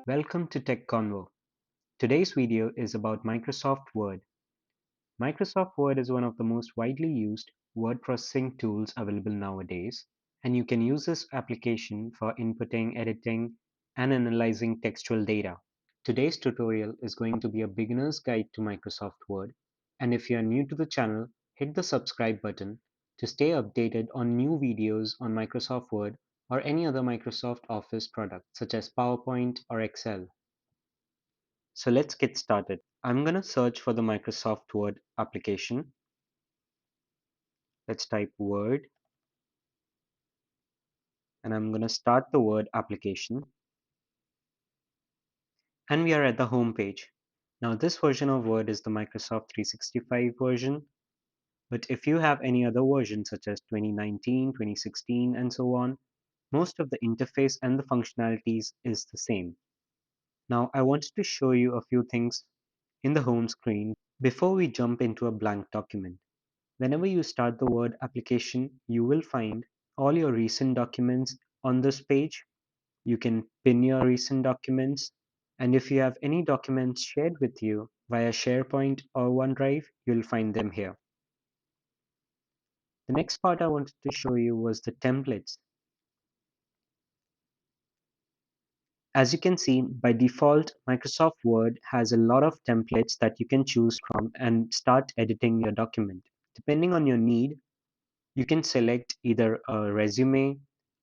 Welcome to Tech Convo. Today's video is about Microsoft Word. Microsoft Word is one of the most widely used word processing tools available nowadays, and you can use this application for inputting, editing, and analyzing textual data. Today's tutorial is going to be a beginner's guide to Microsoft Word, and if you are new to the channel, hit the subscribe button to stay updated on new videos on Microsoft Word or any other Microsoft Office product such as PowerPoint or Excel. So let's get started. I'm going to search for the Microsoft Word application. Let's type Word and I'm going to start the Word application. And we are at the home page. Now this version of Word is the Microsoft 365 version. But if you have any other version such as 2019, 2016 and so on, most of the interface and the functionalities is the same. Now I wanted to show you a few things in the home screen before we jump into a blank document. Whenever you start the Word application, you will find all your recent documents on this page. You can pin your recent documents, and if you have any documents shared with you via SharePoint or OneDrive, you'll find them here. The next part I wanted to show you was the templates. As you can see, by default, Microsoft Word has a lot of templates that you can choose from and start editing your document. Depending on your need, you can select either a resume,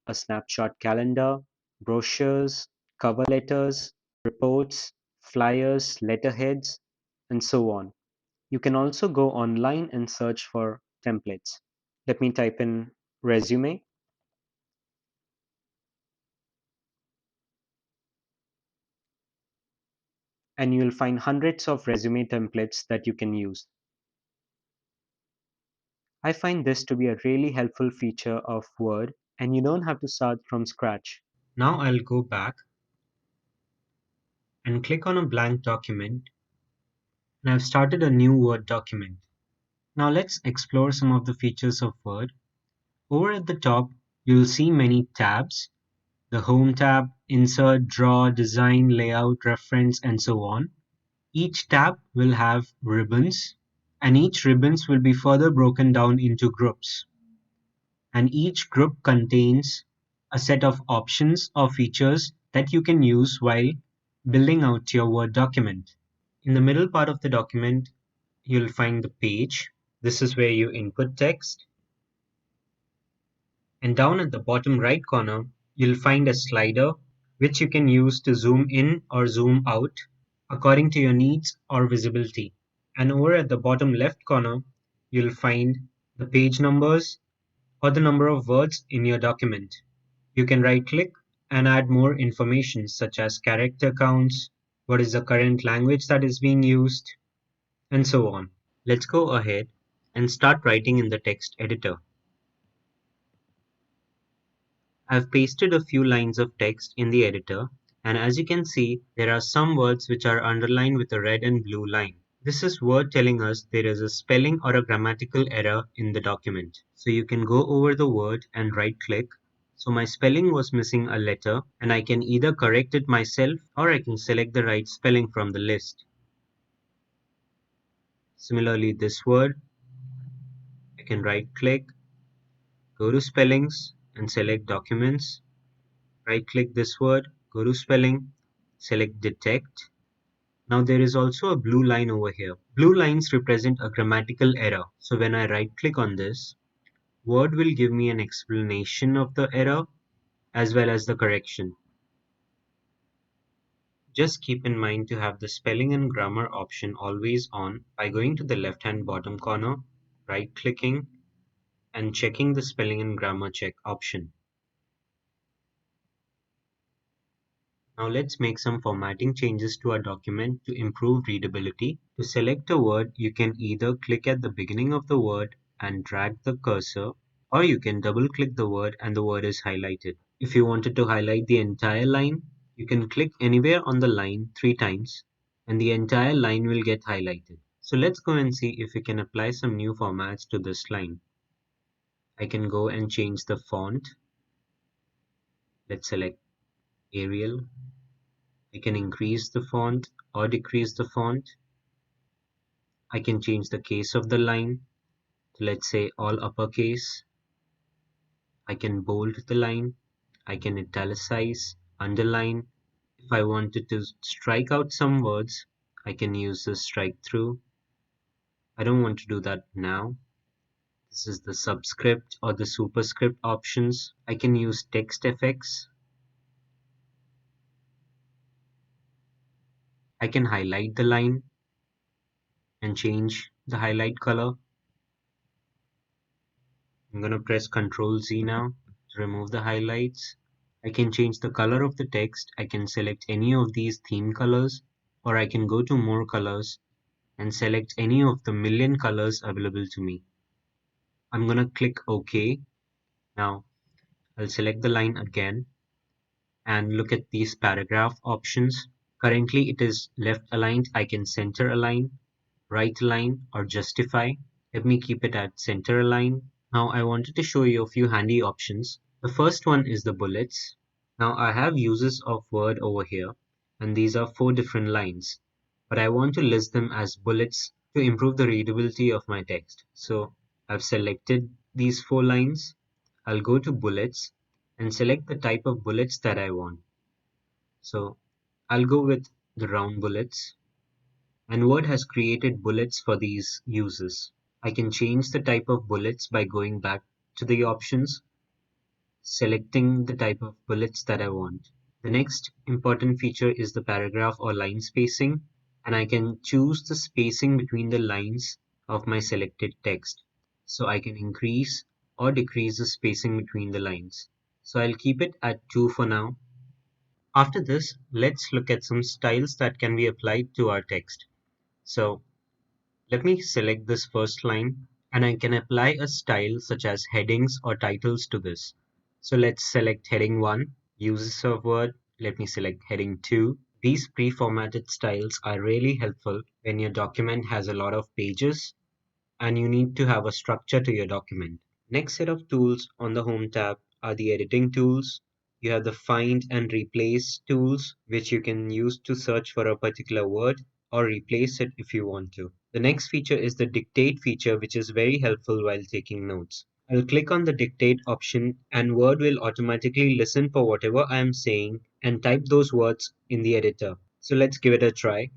a snapshot calendar, brochures, cover letters, reports, flyers, letterheads, and so on. You can also go online and search for templates. Let me type in resume, and you'll find hundreds of resume templates that you can use. I find this to be a really helpful feature of Word, and you don't have to start from scratch. Now I'll go back and click on a blank document, and I've started a new Word document. Now let's explore some of the features of Word. Over at the top, you'll see many tabs: the Home tab, Insert, Draw, Design, Layout, Reference, and so on. Each tab will have ribbons, and each ribbons will be further broken down into groups. And each group contains a set of options or features that you can use while building out your Word document. In the middle part of the document, you'll find the page. This is where you input text. And down at the bottom right corner, you'll find a slider which you can use to zoom in or zoom out according to your needs or visibility. And over at the bottom left corner, you'll find the page numbers or the number of words in your document. You can right click and add more information such as character counts, what is the current language that is being used, and so on. Let's go ahead and start writing in the text editor. I've pasted a few lines of text in the editor, and as you can see, there are some words which are underlined with a red and blue line. This is Word telling us there is a spelling or a grammatical error in the document. So you can go over the word and right click. So my spelling was missing a letter, and I can either correct it myself or I can select the right spelling from the list. Similarly, this word, I can right click, go to spellings and select documents. Right click this word, go to spelling, select detect. Now there is also a blue line over here. Blue lines represent a grammatical error. So when I right click on this, Word will give me an explanation of the error as well as the correction. Just keep in mind to have the spelling and grammar option always on by going to the left hand bottom corner, right clicking and checking the spelling and grammar check option. Now let's make some formatting changes to our document to improve readability. To select a word, you can either click at the beginning of the word and drag the cursor, or you can double click the word and the word is highlighted. If you wanted to highlight the entire line, you can click anywhere on the line 3 times and the entire line will get highlighted. So let's go and see if we can apply some new formats to this line. I can go and change the font. Let's select Arial I can increase the font or decrease the font. I can change the case of the line to, let's say, all uppercase. I can bold the line. I can italicize, underline. If I wanted to strike out some words, I can use the strike through. I don't want to do that now. This is the subscript or the superscript options. I can use text effects. I can highlight the line and change the highlight color. I'm going to press Ctrl Z now to remove the highlights. I can change the color of the text. I can select any of these theme colors, or I can go to more colors and select any of the million colors available to me. I'm going to click OK. Now I'll select the line again and look at these paragraph options. Currently it is left aligned. I can center align, right align, or justify. Let me keep it at center align. Now I wanted to show you a few handy options. The first one is the bullets. Now I have uses of Word over here, and these are 4 different lines, but I want to list them as bullets to improve the readability of my text. So I've selected these 4 lines. I'll go to bullets and select the type of bullets that I want. So I'll go with the round bullets, and Word has created bullets for these uses. I can change the type of bullets by going back to the options, selecting the type of bullets that I want. The next important feature is the paragraph or line spacing, and I can choose the spacing between the lines of my selected text. So I can increase or decrease the spacing between the lines. So I'll keep it at 2 for now. After this, let's look at some styles that can be applied to our text. So let me select this first line, and I can apply a style such as headings or titles to this. So let's select heading 1, uses of Word. Let me select heading 2. These pre-formatted styles are really helpful when your document has a lot of pages and you need to have a structure to your document. Next set of tools on the Home tab are the editing tools. You have the find and replace tools, which you can use to search for a particular word or replace it if you want to. The next feature is the dictate feature, which is very helpful while taking notes. I'll click on the dictate option and Word will automatically listen for whatever I am saying and type those words in the editor. So let's give it a try.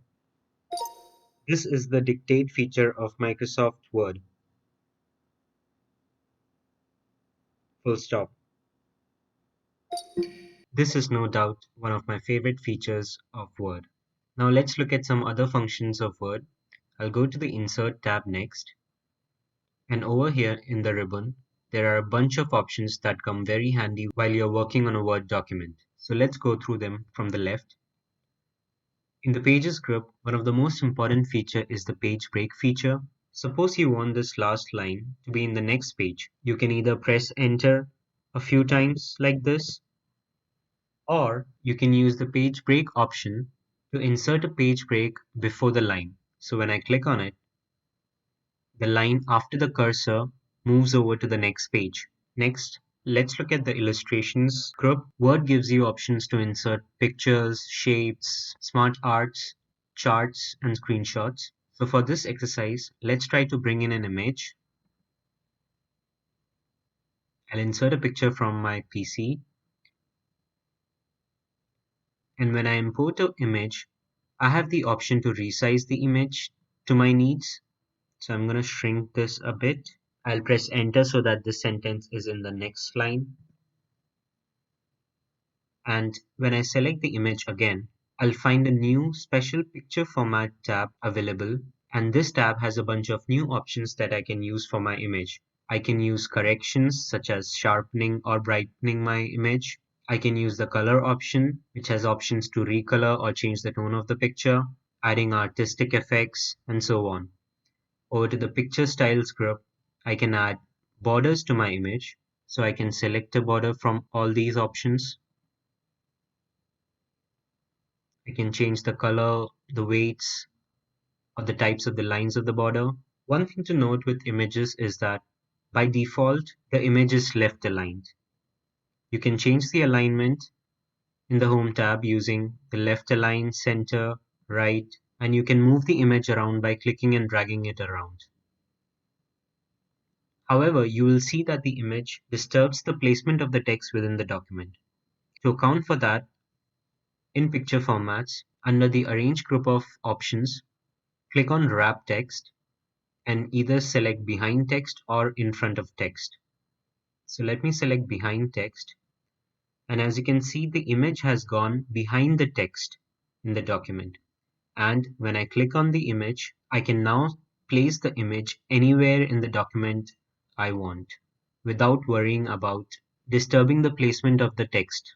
This is the dictate feature of Microsoft Word. Full stop. This is no doubt one of my favorite features of Word. Now let's look at some other functions of Word. I'll go to the Insert tab next. And over here in the ribbon, there are a bunch of options that come very handy while you're working on a Word document. So let's go through them from the left. In the Pages group, one of the most important feature is the page break feature. Suppose you want this last line to be in the next page. You can either press Enter a few times like this, or you can use the page break option to insert a page break before the line. So when I click on it, the line after the cursor moves over to the next page. Next, let's look at the illustrations group. Word gives you options to insert pictures, shapes, smart arts, charts, and screenshots. So for this exercise, let's try to bring in an image. I'll insert a picture from my PC. And when I import an image, I have the option to resize the image to my needs. So I'm going to shrink this a bit. I'll press enter so that this sentence is in the next line. And when I select the image again, I'll find a new special picture format tab available. And this tab has a bunch of new options that I can use for my image. I can use corrections such as sharpening or brightening my image. I can use the color option, which has options to recolor or change the tone of the picture, adding artistic effects, and so on. Over to the picture styles group, I can add borders to my image. So I can select a border from all these options. I can change the color, the weights, or the types of the lines of the border. One thing to note with images is that by default, the image is left aligned. You can change the alignment in the Home tab using the left align, center, right, and you can move the image around by clicking and dragging it around. However, you will see that the image disturbs the placement of the text within the document. To account for that, in picture formats, under the Arrange group of options, click on Wrap Text and either select behind text or in front of text. So let me select behind text, and as you can see, the image has gone behind the text in the document. And when I click on the image, I can now place the image anywhere in the document I want without worrying about disturbing the placement of the text.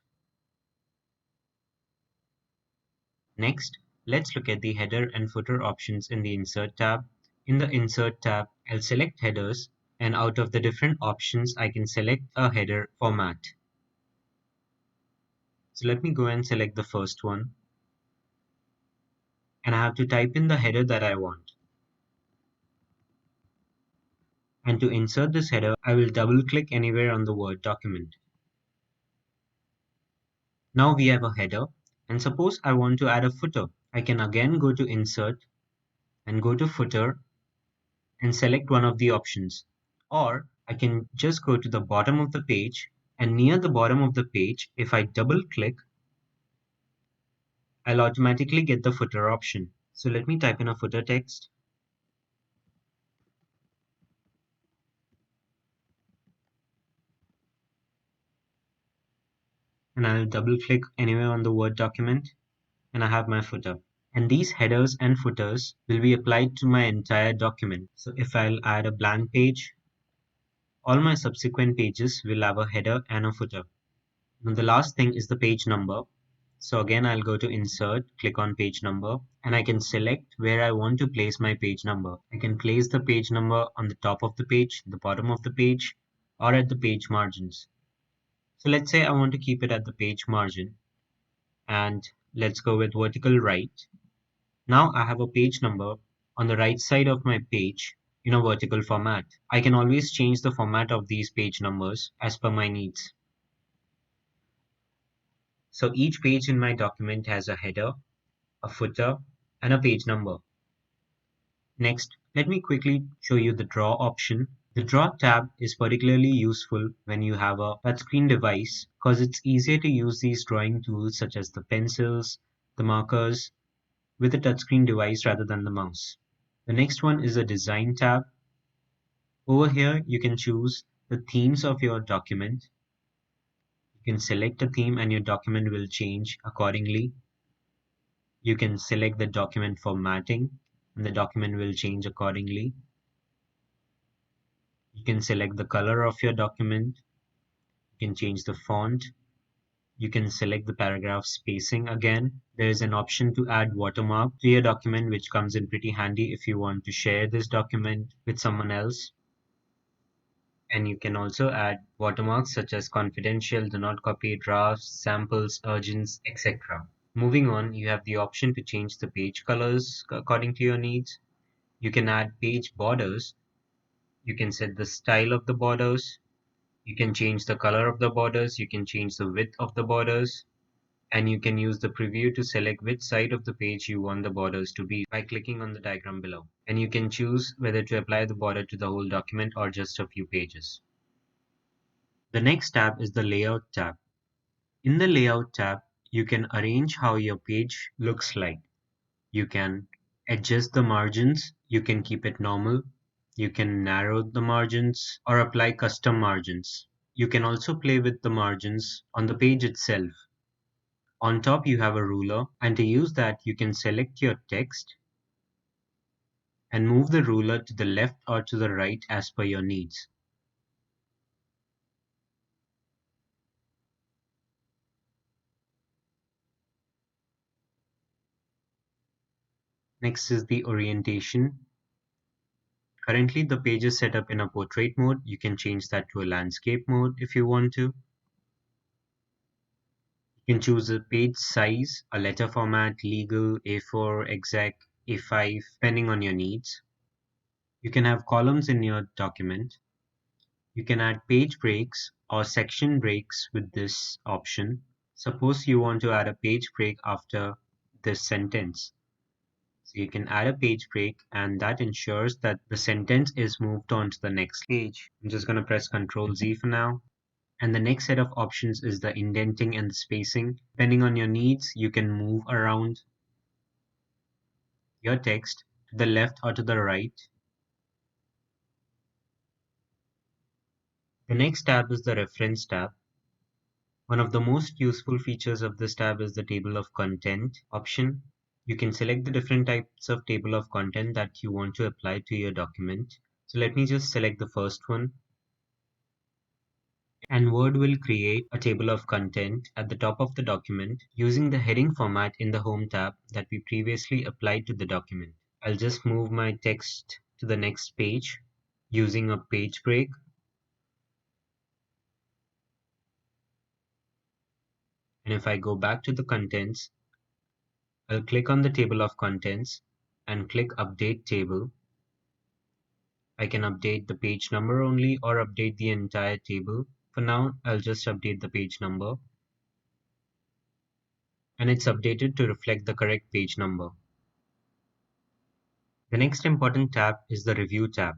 Next, let's look at the header and footer options in the Insert tab. In the Insert tab, I'll select headers, and out of the different options, I can select a header format. So let me go and select the first one, and I have to type in the header that I want. And to insert this header, I will double click anywhere on the Word document. Now we have a header, and suppose I want to add a footer. I can again go to Insert and go to Footer and select one of the options. Or I can just go to the bottom of the page, and near the bottom of the page, if I double click, I'll automatically get the footer option. So let me type in a footer text, and I'll double click anywhere on the Word document, and I have my footer. And these headers and footers will be applied to my entire document. So if I'll add a blank page, all my subsequent pages will have a header and a footer. Now the last thing is the page number. So again, I'll go to Insert, click on Page Number, and I can select where I want to place my page number. I can place the page number on the top of the page, the bottom of the page, or at the page margins. So let's say I want to keep it at the page margin, and let's go with vertical right. Now I have a page number on the right side of my page in a vertical format. I can always change the format of these page numbers as per my needs. So each page in my document has a header, a footer, and a page number. Next, let me quickly show you the Draw option. The Draw tab is particularly useful when you have a touchscreen device because it's easier to use these drawing tools such as the pencils, the markers, with a touchscreen device rather than the mouse. The next one is the Design tab. Over here, you can choose the themes of your document. You can select a theme and your document will change accordingly. You can select the document formatting and the document will change accordingly. You can select the color of your document. You can change the font. You can select the paragraph spacing again. There is an option to add watermark to your document, which comes in pretty handy if you want to share this document with someone else. And you can also add watermarks such as confidential, do not copy, drafts, samples, urgents, etc. Moving on, you have the option to change the page colors according to your needs. You can add page borders. You can set the style of the borders. You can change the color of the borders. You can change the width of the borders. And you can use the preview to select which side of the page you want the borders to be by clicking on the diagram below. And you can choose whether to apply the border to the whole document or just a few pages. The next tab is the Layout tab. In the Layout tab, you can arrange how your page looks like. You can adjust the margins, you can keep it normal, you can narrow the margins or apply custom margins. You can also play with the margins on the page itself. On top you have a ruler, and to use that you can select your text and move the ruler to the left or to the right as per your needs. Next is the orientation. Currently the page is set up in a portrait mode. You can change that to a landscape mode if you want to. You can choose a page size, a letter format, legal, A4, exec, A5, depending on your needs. You can have columns in your document. You can add page breaks or section breaks with this option. Suppose you want to add a page break after this sentence. So you can add a page break and that ensures that the sentence is moved on to the next page. I'm just going to press Ctrl Z for now. And the next set of options is the indenting and the spacing. Depending on your needs, you can move around your text to the left or to the right. The next tab is the Reference tab. One of the most useful features of this tab is the Table of Content option. You can select the different types of table of content that you want to apply to your document. So let me just select the first one. And Word will create a table of content at the top of the document using the heading format in the Home tab that we previously applied to the document. I'll just move my text to the next page using a page break. And if I go back to the contents, I'll click on the table of contents and click Update Table. I can update the page number only or update the entire table. For now, I'll just update the page number. And it's updated to reflect the correct page number. The next important tab is the Review tab.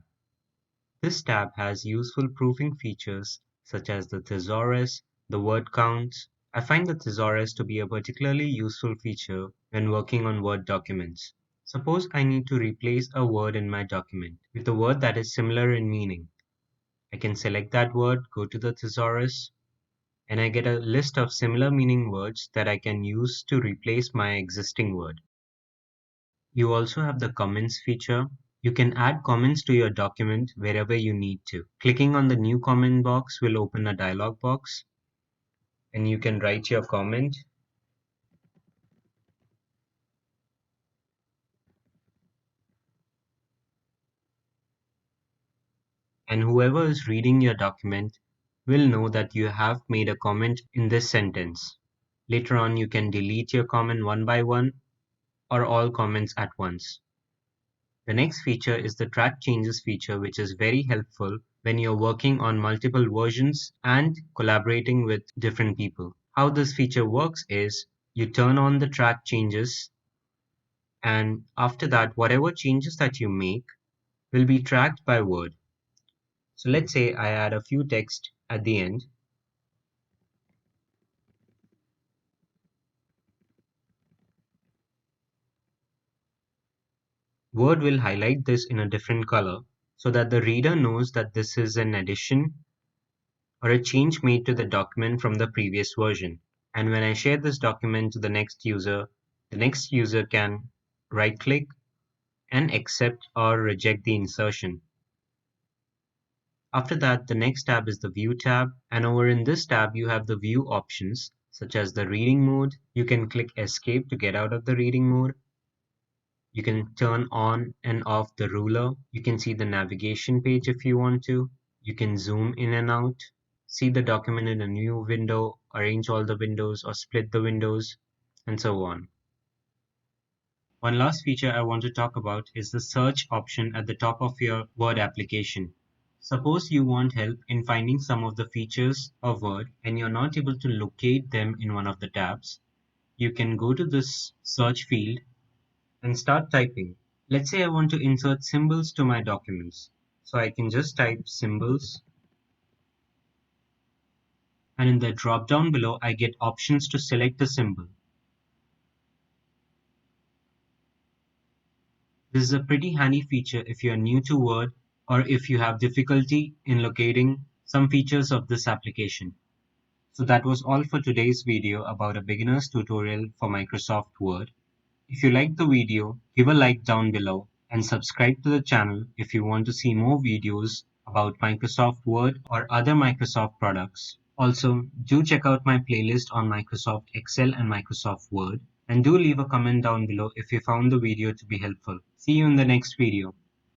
This tab has useful proofing features such as the thesaurus, the word counts. I find the thesaurus to be a particularly useful feature when working on Word documents. Suppose I need to replace a word in my document with a word that is similar in meaning. I can select that word, go to the thesaurus, and I get a list of similar meaning words that I can use to replace my existing word. You also have the comments feature. You can add comments to your document wherever you need to. Clicking on the new comment box will open a dialog box and you can write your comment. And whoever is reading your document will know that you have made a comment in this sentence. Later on, you can delete your comment one by one or all comments at once. The next feature is the track changes feature, which is very helpful when you're working on multiple versions and collaborating with different people. How this feature works is you turn on the track changes, and after that, whatever changes that you make will be tracked by Word. So let's say I add a few text at the end. Word will highlight this in a different color so that the reader knows that this is an addition or a change made to the document from the previous version. And when I share this document to the next user can right click and accept or reject the insertion. After that, the next tab is the View tab, and over in this tab you have the view options such as the reading mode. You can click escape to get out of the reading mode. You can turn on and off the ruler. You can see the navigation page if you want to. You can zoom in and out, see the document in a new window, arrange all the windows or split the windows, and so on. One last feature I want to talk about is the search option at the top of your Word application. Suppose you want help in finding some of the features of Word and you're not able to locate them in one of the tabs. You can go to this search field and start typing. Let's say I want to insert symbols to my documents. So I can just type symbols, and in the drop down below I get options to select a symbol. This is a pretty handy feature if you are new to Word or if you have difficulty in locating some features of this application. So that was all for today's video about a beginner's tutorial for Microsoft Word. If you liked the video, give a like down below and subscribe to the channel if you want to see more videos about Microsoft Word or other Microsoft products. Also, do check out my playlist on Microsoft Excel and Microsoft Word, and do leave a comment down below if you found the video to be helpful. See you in the next video.